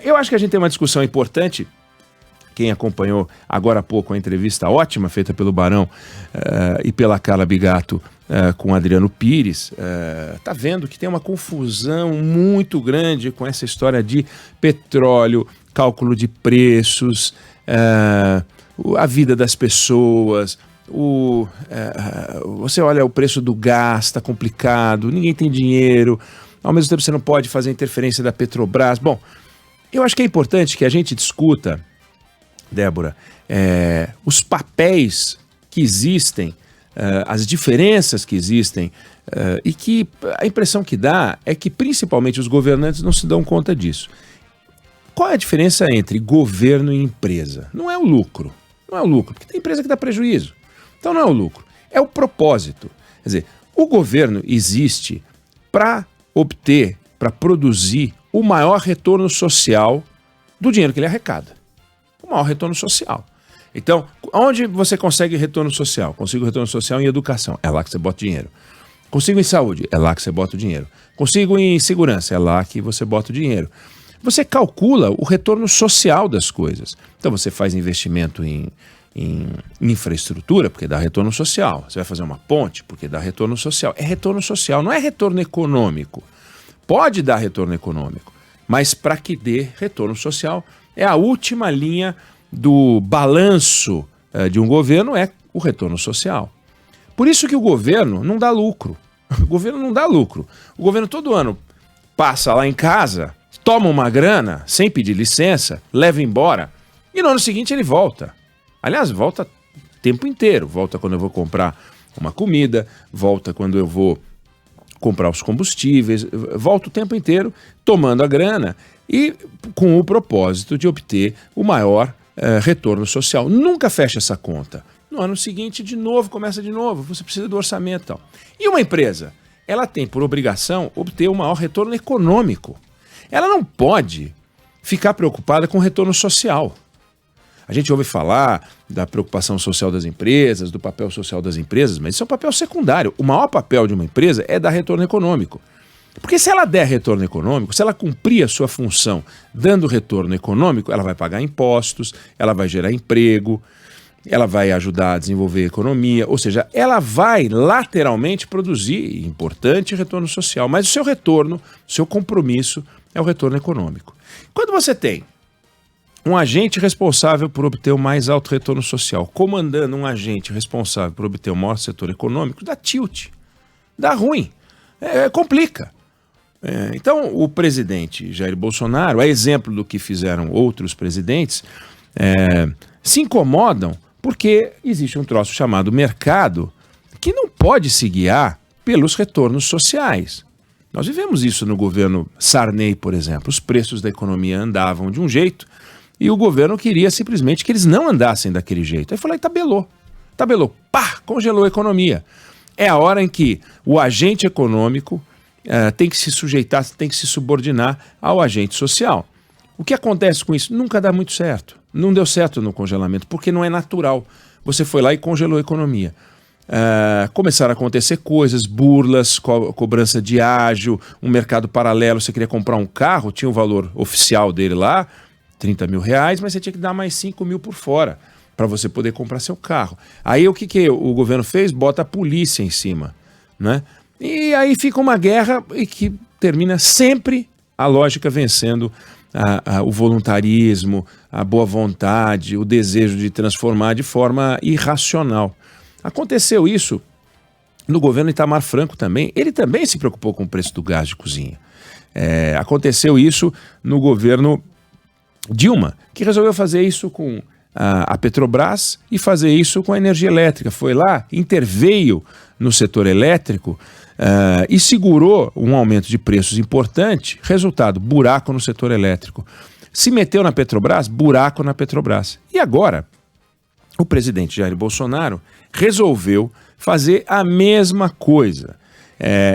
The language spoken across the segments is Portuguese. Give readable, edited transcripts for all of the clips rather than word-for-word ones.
Eu acho que a gente tem uma discussão importante. Quem acompanhou agora há pouco a entrevista ótima feita pelo Barão e pela Carla Bigato com Adriano Pires, tá vendo que tem uma confusão muito grande com essa história de petróleo, cálculo de preços, a vida das pessoas, você olha o preço do gás, está complicado, ninguém tem dinheiro, ao mesmo tempo você não pode fazer interferência da Petrobras. Bom, eu acho que é importante que a gente discuta, Débora, os papéis que existem, as diferenças que existem, e que a impressão que dá é que principalmente os governantes não se dão conta disso. Qual é a diferença entre governo e empresa? Não é o lucro. Não é o lucro, porque tem empresa que dá prejuízo. Então não é o lucro, é o propósito. Quer dizer, o governo existe para obter, para produzir o maior retorno social do dinheiro que ele arrecada. O maior retorno social. Então, onde você consegue retorno social? Consigo retorno social em educação, é lá que você bota dinheiro. Consigo em saúde, é lá que você bota o dinheiro. Consigo em segurança, é lá que você bota o dinheiro. Você calcula o retorno social das coisas. Então você faz investimento em infraestrutura, porque dá retorno social. Você vai fazer uma ponte, porque dá retorno social. É retorno social, não é retorno econômico. Pode dar retorno econômico, mas para que dê retorno social, é a última linha do balanço de um governo, é o retorno social. Por isso que o governo não dá lucro. O governo não dá lucro. O governo todo ano passa lá em casa, toma uma grana, sem pedir licença, leva embora, e no ano seguinte ele volta. Aliás, volta o tempo inteiro. Volta quando eu vou comprar uma comida, volta quando eu vou comprar os combustíveis, volta o tempo inteiro tomando a grana e com o propósito de obter o maior retorno social. Nunca fecha essa conta. No ano seguinte, de novo, começa de novo. Você precisa do orçamento e tal. E uma empresa? Ela tem por obrigação obter o maior retorno econômico. Ela não pode ficar preocupada com o retorno social. A gente ouve falar da preocupação social das empresas, do papel social das empresas, mas isso é um papel secundário. O maior papel de uma empresa é dar retorno econômico. Porque se ela der retorno econômico, se ela cumprir a sua função dando retorno econômico, ela vai pagar impostos, ela vai gerar emprego, ela vai ajudar a desenvolver a economia, ou seja, ela vai lateralmente produzir importante retorno social, mas o seu retorno, o seu compromisso é o retorno econômico. Quando você tem um agente responsável por obter o mais alto retorno social, comandando um agente responsável por obter o maior setor econômico, dá tilt, dá ruim, complica. Então, o presidente Jair Bolsonaro, a exemplo do que fizeram outros presidentes, se incomodam porque existe um troço chamado mercado que não pode se guiar pelos retornos sociais. Nós vivemos isso no governo Sarney, por exemplo. Os preços da economia andavam de um jeito e o governo queria simplesmente que eles não andassem daquele jeito. Aí falou, tabelou, pá, congelou a economia. É a hora em que o agente econômico tem que se sujeitar, tem que se subordinar ao agente social. O que acontece com isso? Nunca dá muito certo. Não deu certo no congelamento, porque não é natural. Você foi lá e congelou a economia. Começaram a acontecer coisas, burlas, cobrança de ágio, um mercado paralelo. Você queria comprar um carro, tinha o valor oficial dele lá, 30 mil reais, mas você tinha que dar mais 5 mil por fora para você poder comprar seu carro. Aí o que o governo fez? Bota a polícia em cima, né? E aí fica uma guerra e que termina sempre a lógica vencendo o voluntarismo, a boa vontade, o desejo de transformar de forma irracional. Aconteceu isso no governo Itamar Franco também. Ele também se preocupou com o preço do gás de cozinha. Aconteceu isso no governo Dilma, que resolveu fazer isso com a Petrobras e fazer isso com a energia elétrica. Foi lá, interveio no setor elétrico e segurou um aumento de preços importante. Resultado, buraco no setor elétrico. Se meteu na Petrobras, buraco na Petrobras. E agora, o presidente Jair Bolsonaro resolveu fazer a mesma coisa.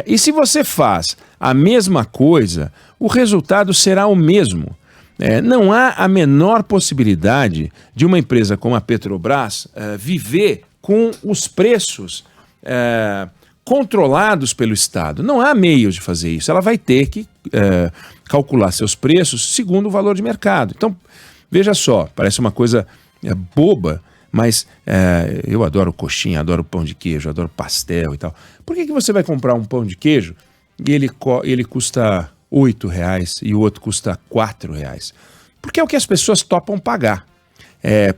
E se você faz a mesma coisa, o resultado será o mesmo. Não há a menor possibilidade de uma empresa como a Petrobras viver com os preços controlados pelo Estado. Não há meios de fazer isso. Ela vai ter que calcular seus preços segundo o valor de mercado. Então, veja só, parece uma coisa boba, mas eu adoro coxinha, adoro pão de queijo, adoro pastel e tal. Por que você vai comprar um pão de queijo e ele custa R$8 e o outro custa R$4? Porque é o que as pessoas topam pagar.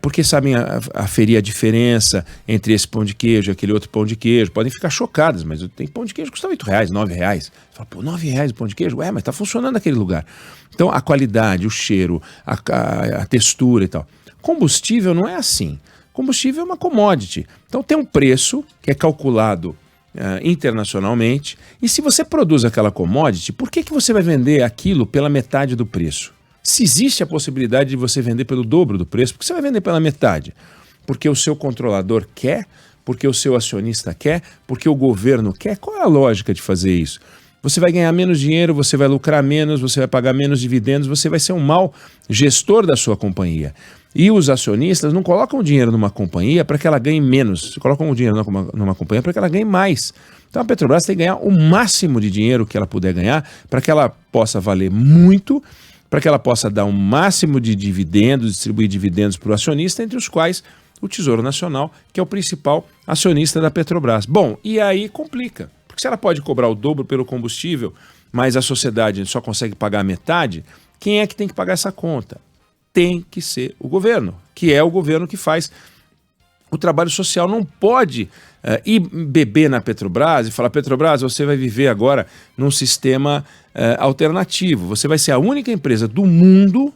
Porque sabem aferir a diferença entre esse pão de queijo e aquele outro pão de queijo. Podem ficar chocadas, mas tem pão de queijo que custa R$8, R$9. Você fala, pô, R$9 o pão de queijo? Mas tá funcionando naquele lugar. Então, a qualidade, o cheiro, a textura e tal. Combustível não é assim. Combustível é uma commodity. Então, tem um preço que é calculado internacionalmente. E se você produz aquela commodity, por que você vai vender aquilo pela metade do preço? Se existe a possibilidade de você vender pelo dobro do preço, por que você vai vender pela metade? Porque o seu controlador quer? Porque o seu acionista quer? Porque o governo quer? Qual é a lógica de fazer isso? Você vai ganhar menos dinheiro, você vai lucrar menos, você vai pagar menos dividendos, você vai ser um mau gestor da sua companhia. E os acionistas não colocam dinheiro numa companhia para que ela ganhe menos, colocam o dinheiro numa companhia para que ela ganhe mais. Então a Petrobras tem que ganhar o máximo de dinheiro que ela puder ganhar para que ela possa valer muito, para que ela possa dar um máximo de dividendos, distribuir dividendos para o acionista, entre os quais o Tesouro Nacional, que é o principal acionista da Petrobras. Bom, e aí complica, porque se ela pode cobrar o dobro pelo combustível, mas a sociedade só consegue pagar a metade, quem é que tem que pagar essa conta? Tem que ser o governo, que é o governo que faz o trabalho social. Não pode ir beber na Petrobras e falar, Petrobras, você vai viver agora num sistema alternativo. Você vai ser a única empresa do mundo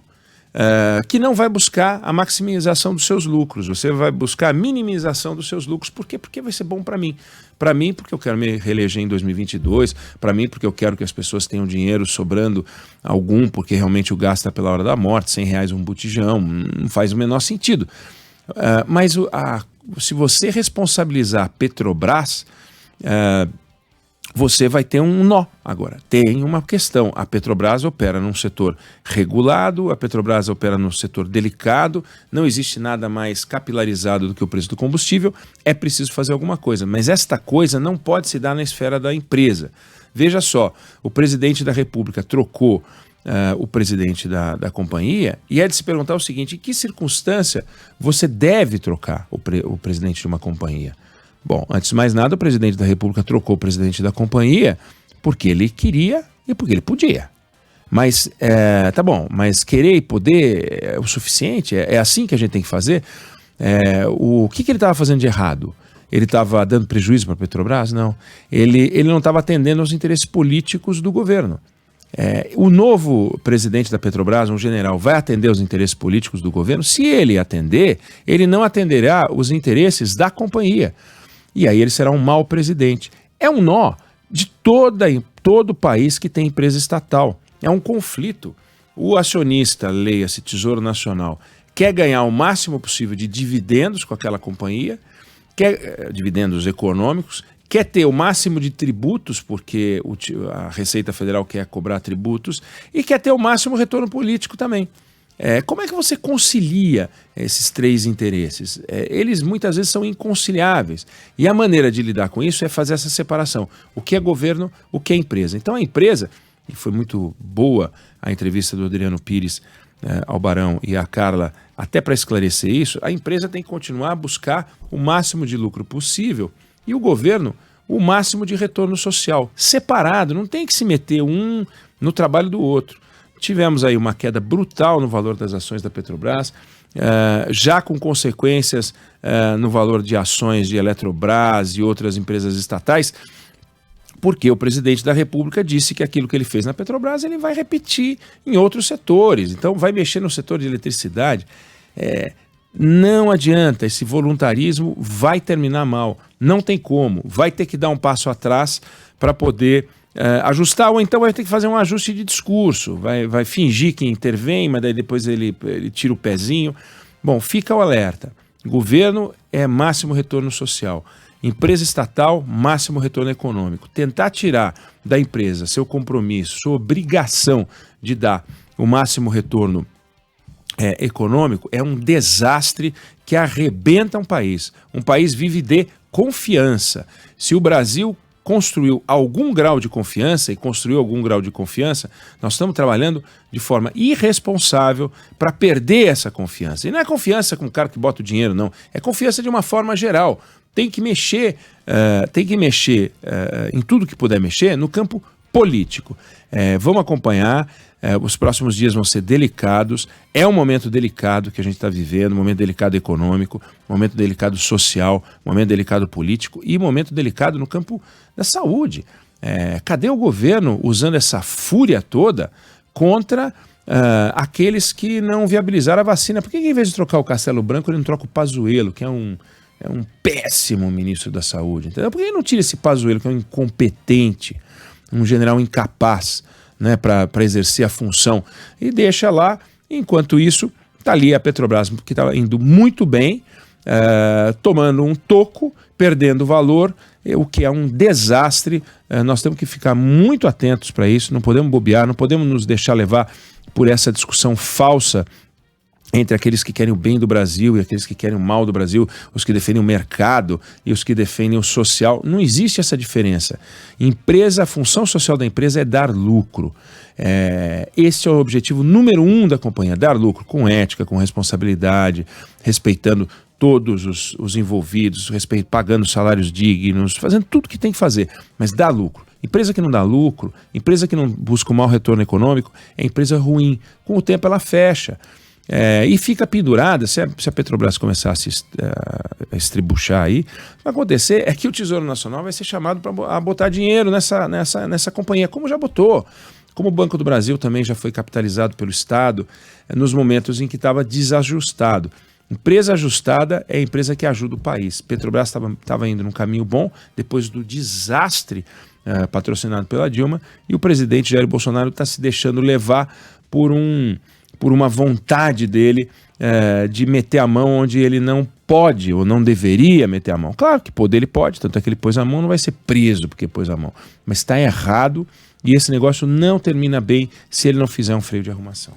que não vai buscar a maximização dos seus lucros. Você vai buscar a minimização dos seus lucros. Por quê? Porque vai ser bom para mim. Para mim, porque eu quero me reeleger em 2022. Para mim, porque eu quero que as pessoas tenham dinheiro sobrando algum, porque realmente o gasto está pela hora da morte, R$100 um botijão, não faz o menor sentido. Mas se você responsabilizar a Petrobras, você vai ter um nó. Agora, tem uma questão. A Petrobras opera num setor regulado, a Petrobras opera num setor delicado, não existe nada mais capilarizado do que o preço do combustível, é preciso fazer alguma coisa. Mas esta coisa não pode se dar na esfera da empresa. Veja só, o presidente da República trocou o presidente da companhia, e é de se perguntar o seguinte: em que circunstância você deve trocar o presidente de uma companhia? Bom, antes de mais nada, o presidente da República trocou o presidente da companhia porque ele queria e porque ele podia. Mas, tá bom, mas querer e poder é o suficiente? É assim que a gente tem que fazer? O que ele estava fazendo de errado? Ele estava dando prejuízo para a Petrobras? Não. Ele não estava atendendo aos interesses políticos do governo. O novo presidente da Petrobras, um general, vai atender os interesses políticos do governo? Se ele atender, ele não atenderá os interesses da companhia. E aí ele será um mau presidente. É um nó de todo país que tem empresa estatal. É um conflito. O acionista, leia-se Tesouro Nacional, quer ganhar o máximo possível de dividendos com aquela companhia, dividendos econômicos, quer ter o máximo de tributos, porque a Receita Federal quer cobrar tributos, e quer ter o máximo retorno político também. Como é que você concilia esses três interesses? Eles muitas vezes são inconciliáveis. E a maneira de lidar com isso é fazer essa separação. O que é governo, o que é empresa. Então a empresa, e foi muito boa a entrevista do Adriano Pires ao Barão e à Carla, até para esclarecer isso, a empresa tem que continuar a buscar o máximo de lucro possível e o governo o máximo de retorno social. Separado, não tem que se meter um no trabalho do outro. Tivemos aí uma queda brutal no valor das ações da Petrobras, já com consequências no valor de ações de Eletrobras e outras empresas estatais, porque o presidente da República disse que aquilo que ele fez na Petrobras ele vai repetir em outros setores. Então vai mexer no setor de eletricidade. Não adianta, esse voluntarismo vai terminar mal. Não tem como, vai ter que dar um passo atrás para poder ajustar, ou então vai ter que fazer um ajuste de discurso, vai fingir que intervém, mas daí depois ele tira o pezinho. Bom, fica o alerta. Governo é máximo retorno social. Empresa estatal, máximo retorno econômico. Tentar tirar da empresa seu compromisso, sua obrigação de dar o máximo retorno econômico é um desastre que arrebenta um país. Um país vive de confiança. Se o Brasil construiu algum grau de confiança, e construiu algum grau de confiança, nós estamos trabalhando de forma irresponsável para perder essa confiança. E não é confiança com o cara que bota o dinheiro, não. É confiança de uma forma geral. Tem que mexer em tudo que puder mexer no campo político. Vamos acompanhar, os próximos dias vão ser delicados, é um momento delicado que a gente está vivendo, um momento delicado econômico, um momento delicado social, um momento delicado político e um momento delicado no campo da saúde. Cadê o governo usando essa fúria toda contra aqueles que não viabilizaram a vacina? Por que em vez de trocar o Castelo Branco ele não troca o Pazuello, que é um péssimo ministro da saúde, entendeu? Por que ele não tira esse Pazuello, que é um incompetente, um general incapaz, né, para exercer a função, e deixa lá? Enquanto isso, está ali a Petrobras, que está indo muito bem, tomando um toco, perdendo valor, o que é um desastre. Nós temos que ficar muito atentos para isso, não podemos bobear, não podemos nos deixar levar por essa discussão falsa entre aqueles que querem o bem do Brasil e aqueles que querem o mal do Brasil, os que defendem o mercado e os que defendem o social. Não existe essa diferença. A função social da empresa é dar lucro. Esse é o objetivo número 1 da companhia, dar lucro com ética, com responsabilidade, respeitando todos os envolvidos, pagando salários dignos, fazendo tudo que tem que fazer, mas dá lucro. Empresa que não dá lucro, empresa que não busca um mau retorno econômico, é empresa ruim. Com o tempo ela fecha. E fica pendurada. Se a Petrobras começar a estribuchar aí, o que vai acontecer é que o Tesouro Nacional vai ser chamado para botar dinheiro nessa companhia, como já botou. Como o Banco do Brasil também já foi capitalizado pelo Estado nos momentos em que estava desajustado. Empresa ajustada é a empresa que ajuda o país. Petrobras estava indo num caminho bom depois do desastre patrocinado pela Dilma, e o presidente Jair Bolsonaro está se deixando levar por uma vontade dele de meter a mão onde ele não pode ou não deveria meter a mão. Claro que poder ele pode, tanto é que ele pôs a mão, não vai ser preso porque pôs a mão. Mas está errado, e esse negócio não termina bem se ele não fizer um freio de arrumação.